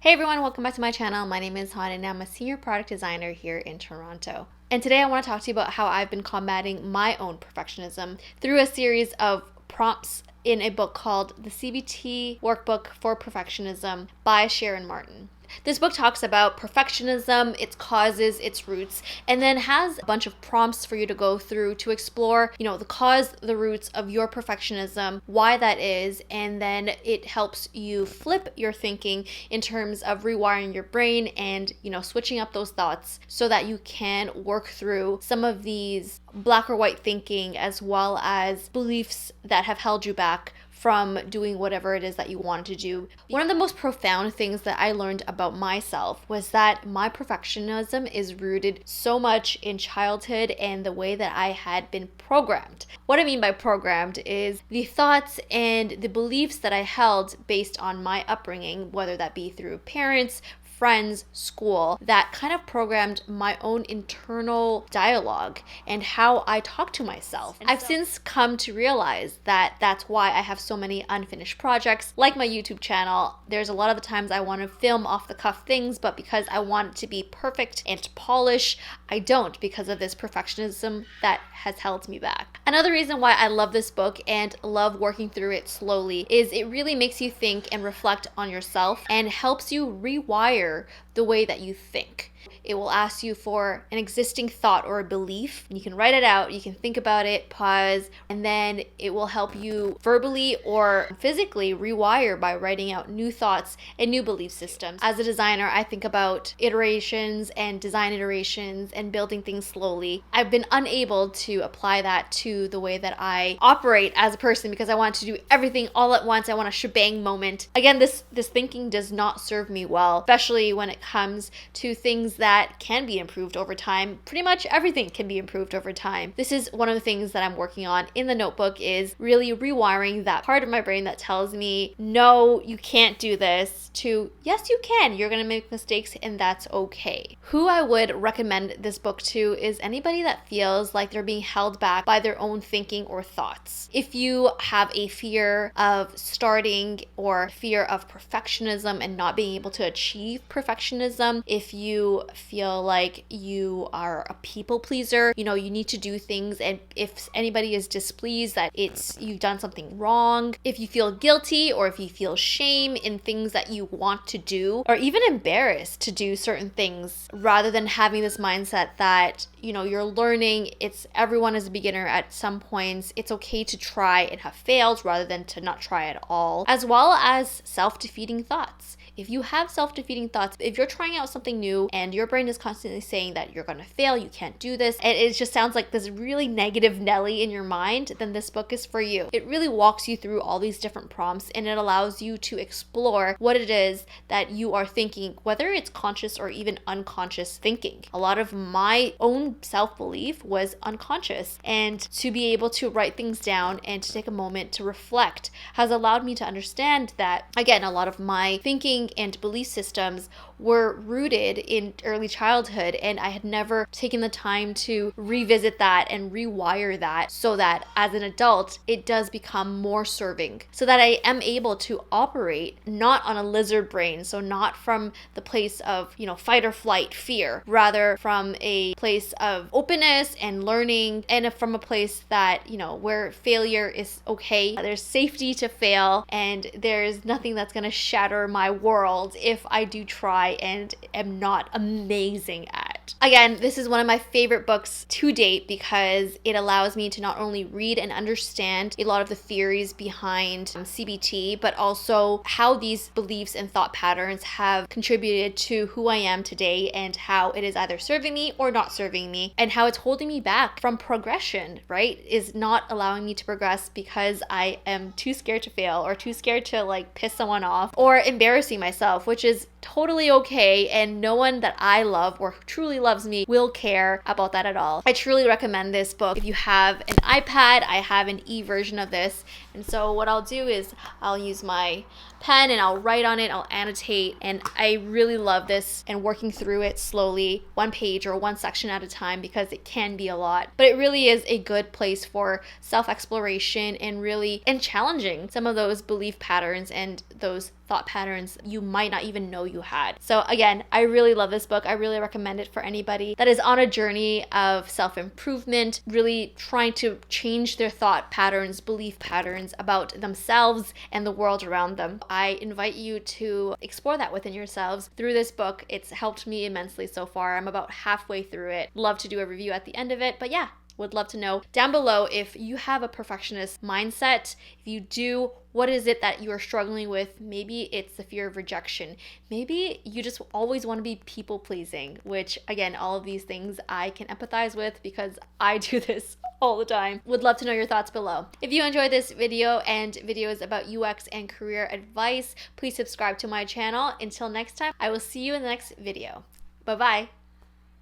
Hey everyone, welcome back to my channel. My name is Han and I'm a senior product designer here in Toronto. And today I want to talk to you about how I've been combating my own perfectionism through a series of prompts in a book called The CBT Workbook for Perfectionism by Sharon Martin. This book talks about perfectionism, its causes, its roots, and then has a bunch of prompts for you to go through to explore, the cause, the roots of your perfectionism, why that is, and then it helps you flip your thinking in terms of rewiring your brain and, switching up those thoughts so that you can work through some of these black or white thinking as well as beliefs that have held you back from doing whatever it is that you wanted to do. One of the most profound things that I learned about myself was that my perfectionism is rooted so much in childhood and the way that I had been programmed. What I mean by programmed is the thoughts and the beliefs that I held based on my upbringing, whether that be through parents, friends, school, that kind of programmed my own internal dialogue and how I talk to myself. I've since come to realize that that's why I have so many unfinished projects, like my YouTube channel. There's a lot of the times I want to film off the cuff things, but because I want it to be perfect and polished, I don't, because of this perfectionism that has held me back. Another reason why I love this book and love working through it slowly is it really makes you think and reflect on yourself and helps you rewire the way that you think. It will ask you for an existing thought or a belief. You can write it out, you can think about it, pause, and then it will help you verbally or physically rewire by writing out new thoughts and new belief systems. As a designer, I think about iterations and design iterations and building things slowly. I've been unable to apply that to the way that I operate as a person because I want to do everything all at once. I want a shebang moment. Again, this thinking does not serve me well, especially when it comes to things that can be improved over time. Pretty much everything can be improved over time. This is one of the things that I'm working on in the notebook, is really rewiring that part of my brain that tells me, no, you can't do this, to yes, you can. You're going to make mistakes and that's okay. Who I would recommend this book to is anybody that feels like they're being held back by their own thinking or thoughts. If you have a fear of starting or fear of perfectionism and not being able to achieve perfectionism, if you feel like you are a people pleaser, you need to do things, and if anybody is displeased that you've done something wrong, if you feel guilty or if you feel shame in things that you want to do, or even embarrassed to do certain things, rather than having this mindset that you're learning, everyone is a beginner at some points, it's okay to try and have failed rather than to not try at all, as well as self-defeating thoughts. If you have self-defeating thoughts, if you're trying out something new and your brain is constantly saying that you're going to fail, you can't do this, and it just sounds like this really negative Nelly in your mind, then this book is for you. It really walks you through all these different prompts and it allows you to explore what it is that you are thinking, whether it's conscious or even unconscious thinking. A lot of my own self-belief was unconscious, and to be able to write things down and to take a moment to reflect has allowed me to understand that, again, a lot of my thinking and belief systems were rooted in early childhood, and I had never taken the time to revisit that and rewire that so that as an adult it does become more serving, so that I am able to operate not on a lizard brain, so not from the place of fight or flight, fear, rather from a place of openness and learning, and from a place that where failure is okay. There's safety to fail, and there's nothing that's going to shatter my world if I do try and am not amazing at. Again, this is one of my favorite books to date because it allows me to not only read and understand a lot of the theories behind CBT, but also how these beliefs and thought patterns have contributed to who I am today and how it is either serving me or not serving me, and how it's holding me back from progression, right? Is not allowing me to progress because I am too scared to fail or too scared to piss someone off or embarrassing myself, which is totally okay, and no one that I love or truly loves me will care about that at all. I truly recommend this book. If you have an iPad, I have an e-version of this, and so what I'll do is I'll use my pen and I'll write on it, I'll annotate, and I really love this and working through it slowly, one page or one section at a time, because it can be a lot. But it really is a good place for self-exploration and challenging some of those belief patterns and those thought patterns you might not even know you had. So again, I really love this book. I really recommend it for anybody that is on a journey of self-improvement, really trying to change their thought patterns, belief patterns about themselves and the world around them. I invite you to explore that within yourselves through this book. It's helped me immensely so far. I'm about halfway through it. Love to do a review at the end of it, but yeah, would love to know down below if you have a perfectionist mindset. If you do, what is it that you are struggling with? Maybe it's the fear of rejection. Maybe you just always want to be people pleasing, which again, all of these things I can empathize with because I do this all the time. Would love to know your thoughts below. If you enjoyed this video and videos about UX and career advice, please subscribe to my channel. Until next time, I will see you in the next video. Bye-bye.